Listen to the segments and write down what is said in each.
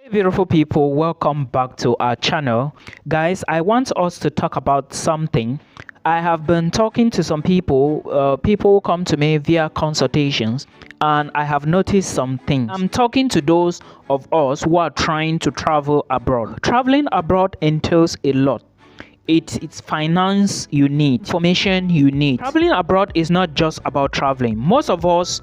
Hey beautiful people, welcome back to our channel. Guys, I want us to talk about something. I have been talking to some people. People come to me via consultations, and I have noticed some things. I'm talking to those of us who are trying to travel abroad. Traveling abroad entails a lot. It's finance you need, information you need. Traveling abroad is not just about traveling. Most of us,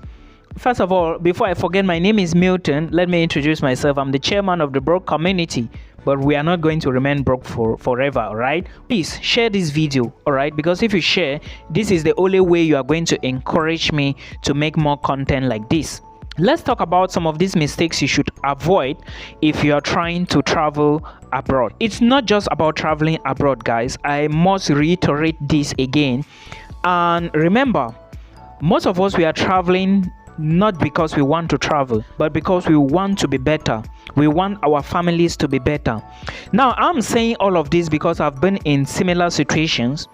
first of all, before I forget, my name is Milton. Let me introduce myself. I'm the chairman of the broke community, but we are not going to remain broke forever, all right? Please share this video, all right? Because if you share, this is the only way you are going to encourage me to make more content like this. Let's talk about some of these mistakes you should avoid if you are trying to travel abroad. It's not just about traveling abroad, guys. I must reiterate this again. And remember, most of us, we are traveling not because we want to travel, but because we want to be better. We want our families to be better. Now, I'm saying all of this because I've been in similar situations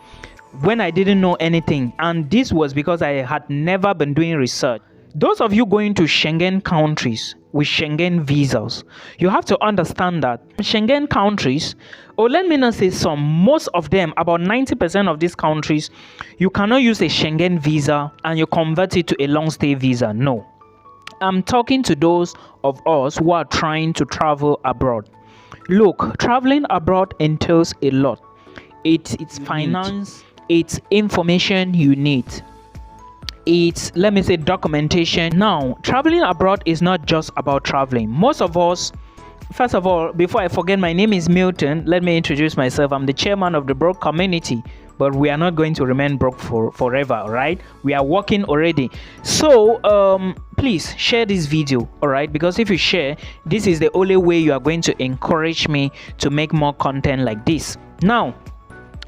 when I didn't know anything, and this was because I had never been doing research. Those of you going to Schengen countries with Schengen visas, you have to understand that Schengen countries, or let me not say some, most of them, about 90% of these countries, you cannot use a Schengen visa and you convert it to a long stay visa. No. I'm talking to those of us who are trying to travel abroad. Look, traveling abroad entails a lot. It's finance, it's information you need. It's, let me say, documentation. Now, traveling abroad is not just about traveling. Most of us, first of all, before I forget, my name is Milton. Let me introduce myself. I'm the chairman of the broke community, but we are not going to remain broke forever, right? We are working already. So please share this video, all right? Because if you share, this is the only way you are going to encourage me to make more content like this. Now,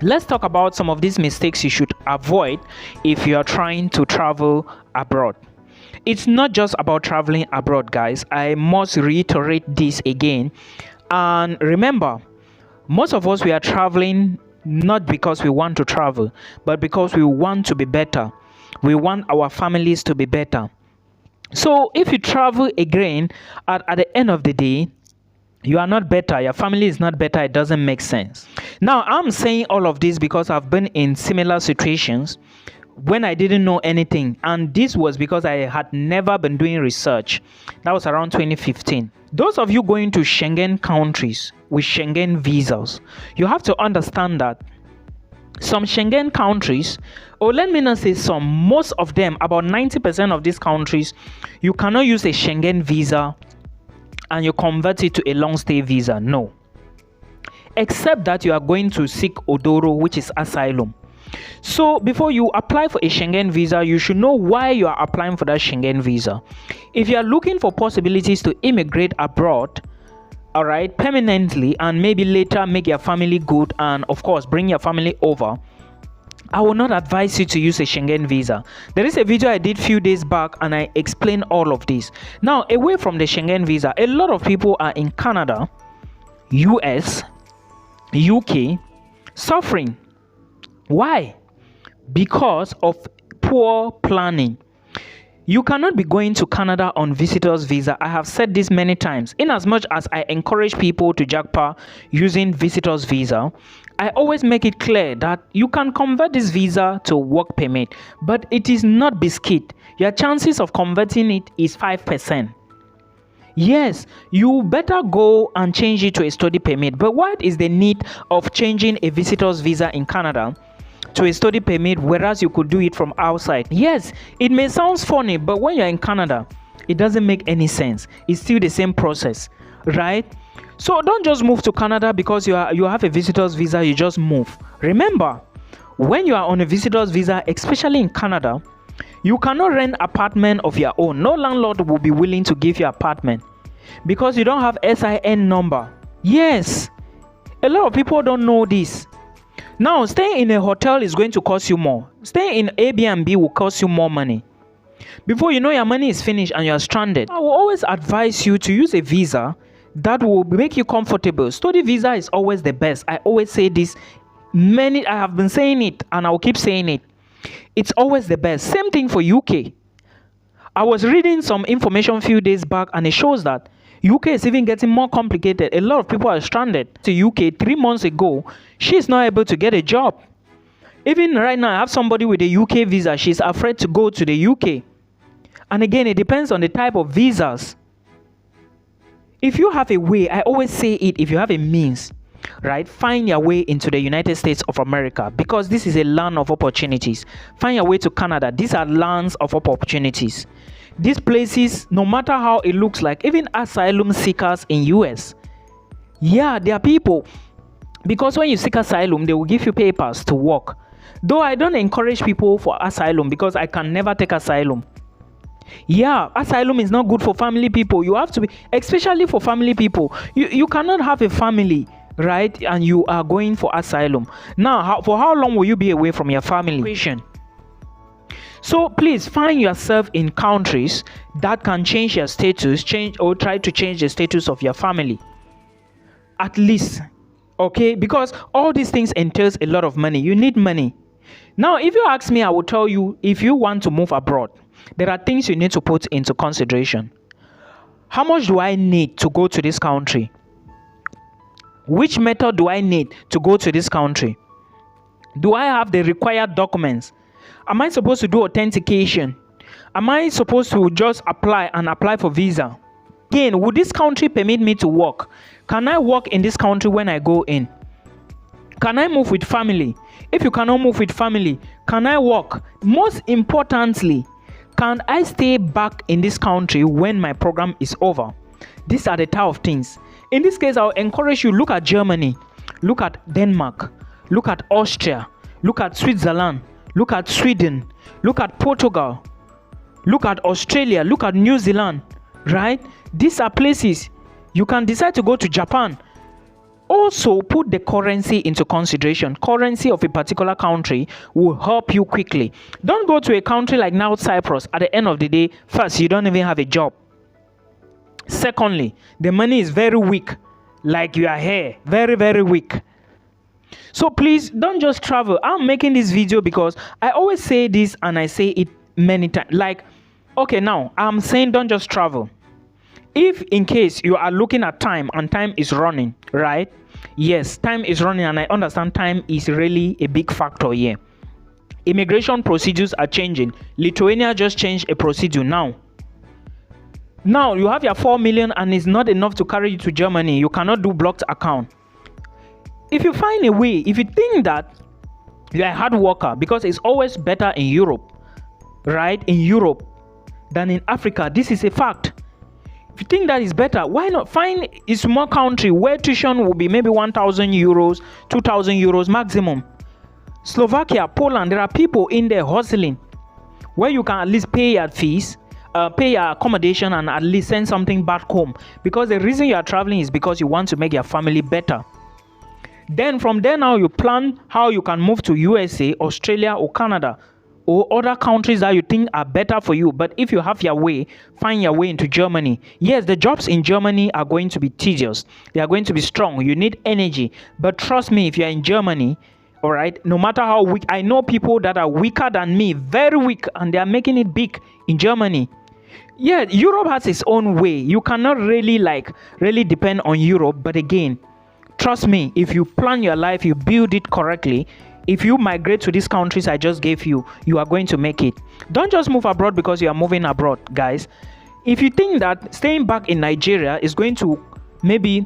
let's talk about some of these mistakes you should avoid if you are trying to travel abroad. It's not just about traveling abroad, guys. I must reiterate this again. And remember, most of us, we are traveling not because we want to travel, but because we want to be better. We want our families to be better. So if you travel again, at the end of the day, you are not better, your family is not better, it doesn't make sense. Now, I'm saying all of this because I've been in similar situations when I didn't know anything, and this was because I had never been doing research. That was around 2015. Those of you going to Schengen countries with Schengen visas, you have to understand that some Schengen countries, or let me not say some, most of them, about 90% of these countries, you cannot use a Schengen visa and you convert it to a long stay visa. No. Except that you are going to seek Odoro, which is asylum. So before you apply for a Schengen visa, you should know why you are applying for that Schengen visa. If you are looking for possibilities to immigrate abroad, all right, permanently, and maybe later make your family good, and of course bring your family over, I will not advise you to use a Schengen visa. There is a video I did few days back and I explained all of this. Now, away from the Schengen visa, a lot of people are in Canada, US, UK, suffering. Why? Because of poor planning. You cannot be going to Canada on visitor's visa. I have said this many times. In as much as I encourage people to jackpot using visitor's visa, I always make it clear that you can convert this visa to work permit, but it is not biscuit. Your chances of converting it is 5%. Yes, you better go and change it to a study permit. But what is the need of changing a visitor's visa in Canada to a study permit, whereas you could do it from outside? Yes, it may sound funny, but when you're in Canada, it doesn't make any sense. It's still the same process, right? So don't just move to Canada because you have a visitor's visa, you just move. Remember, when you are on a visitor's visa, especially in Canada, you cannot rent an apartment of your own. No landlord will be willing to give you an apartment because you don't have SIN number. Yes, a lot of people don't know this. Now, staying in a hotel is going to cost you more. Staying in Airbnb will cost you more money. Before you know, your money is finished and you are stranded. I will always advise you to use a visa that will make you comfortable. Study visa is always the best. I always say this. I have been saying it and I will keep saying it. It's always the best. Same thing for UK. I was reading some information a few days back and it shows that UK is even getting more complicated. A lot of people are stranded to UK 3 months ago. She's not able to get a job. Even right now, I have somebody with a UK visa. She's afraid to go to the UK. And again, it depends on the type of visas. If you have a way, I always say it, if you have a means, right, find your way into the United States of America, because this is a land of opportunities. Find your way to Canada. These are lands of opportunities. These places, no matter how it looks like, even asylum seekers in US, yeah, there are people, because when you seek asylum, they will give you papers to work. Though I don't encourage people for asylum, because I can never take asylum. Yeah, asylum is not good for family people. You have to be, especially for family people. You cannot have a family, right, and you are going for asylum. Now, for how long will you be away from your family? So please find yourself in countries that can change your status, or try to change the status of your family. At least, okay, because all these things entails a lot of money. You need money. Now, if you ask me, I will tell you, if you want to move abroad, there are things you need to put into consideration. How much do I need to go to this country? Which method do I need to go to this country? Do I have the required documents? Am I supposed to do authentication? Am I supposed to just apply for visa? Again, would this country permit me to work? Can I work in this country when I go in? Can I move with family? If you cannot move with family, can I work? Most importantly, can I stay back in this country when my program is over? These are the type of things. In this case, I'll encourage you, look at Germany, look at Denmark, look at Austria, look at Switzerland, look at Sweden, look at Portugal, look at Australia, look at New Zealand, right? These are places. You can decide to go to Japan. Also, put the currency into consideration. Currency of a particular country will help you quickly. Don't go to a country like North Cyprus. At the end of the day, first, you don't even have a job. Secondly, the money is very weak. Like you are here. Very, very weak. So please, don't just travel. I'm making this video because I always say this and I say it many times. Like, okay, now, I'm saying don't just travel. If in case you are looking at time and time is running, right? Yes, time is running, and I understand time is really a big factor here. Immigration procedures are changing. Lithuania just changed a procedure now. Now you have your 4 million and it's not enough to carry you to Germany. You cannot do blocked account. If you find a way, if you think that you're a hard worker, because it's always better in Europe, right? In Europe than in Africa. This is a fact. If you think that is better, why not find a small country where tuition will be maybe 1,000 euros, 2,000 euros maximum. Slovakia, Poland, there are people in there hustling where you can at least pay your fees, pay your accommodation, and at least send something back home. Because the reason you are traveling is because you want to make your family better. Then from there now you plan how you can move to USA, Australia, or Canada, or other countries that you think are better for you. But if you have your way, find your way into Germany. Yes, the jobs in Germany are going to be tedious. They are going to be strong. You need energy. But trust me, if you're in Germany, all right, no matter how weak, I know people that are weaker than me, very weak, and they are making it big in Germany. Yeah, Europe has its own way. You cannot really depend on Europe. But again, trust me, if you plan your life, you build it correctly, if you migrate to these countries I just gave you, you are going to make it. Don't just move abroad because you are moving abroad, guys. If you think that staying back in Nigeria is going to maybe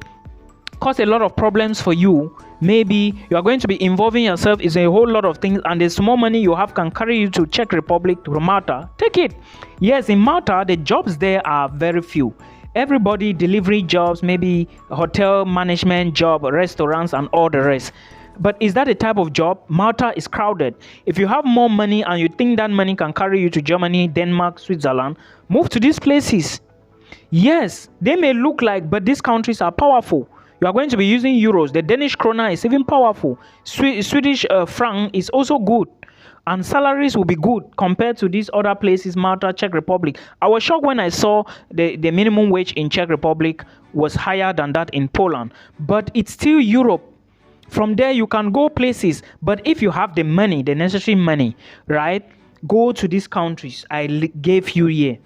cause a lot of problems for you, maybe you are going to be involving yourself in a whole lot of things, and the small money you have can carry you to Czech Republic, to Malta, take it. Yes, in Malta, the jobs there are very few. Everybody, delivery jobs, maybe hotel management job, restaurants, and all the rest. But is that a type of job? Malta is crowded. If you have more money and you think that money can carry you to Germany, Denmark, Switzerland, move to these places. Yes, they may look like, but these countries are powerful. You are going to be using euros. The Danish krona is even powerful. Swedish franc is also good. And salaries will be good compared to these other places, Malta, Czech Republic. I was shocked when I saw the minimum wage in Czech Republic was higher than that in Poland. But it's still Europe. From there, you can go places. But if you have the money, the necessary money, right, go to these countries I gave you here.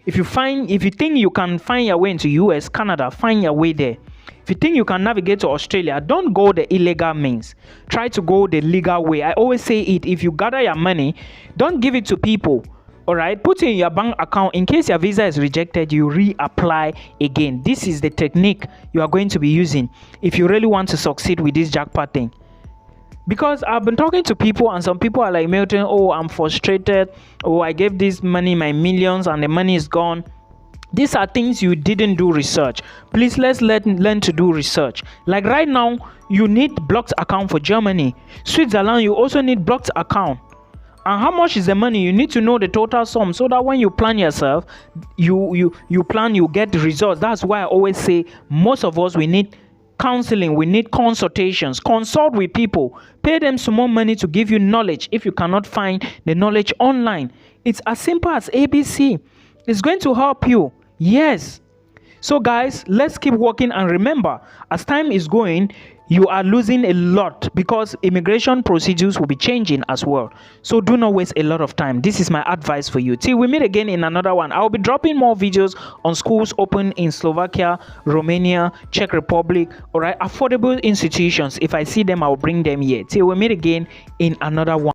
If you think you can find your way into US, Canada, find your way there. If you think you can navigate to Australia, don't go the illegal means. Try to go the legal way. I always say it. If you gather your money, don't give it to people. All right, put it in your bank account. In case your visa is rejected, you reapply again. This is the technique you are going to be using if you really want to succeed with this jackpot thing. Because I've been talking to people, and some people are like, Milton, oh, I'm frustrated. Oh, I gave this money, my millions, and the money is gone. These are things you didn't do research. Please, let's learn to do research. Like right now, you need blocked account for Germany. Switzerland, you also need blocked account. And how much is the money? You need to know the total sum, so that when you plan yourself, you get the results. That's why I always say, most of us, we need counseling, we need consultations. Consult with people, pay them some more money to give you knowledge if you cannot find the knowledge online. It's as simple as ABC. It's going to help you. Yes. So guys, let's keep working, and remember, as time is going, you are losing a lot because immigration procedures will be changing as well. So do not waste a lot of time. This is my advice for you. Till we meet again in another one. I'll be dropping more videos on schools open in Slovakia, Romania, Czech Republic, all right, affordable institutions. If I see them, I'll bring them here. Till we meet again in another one.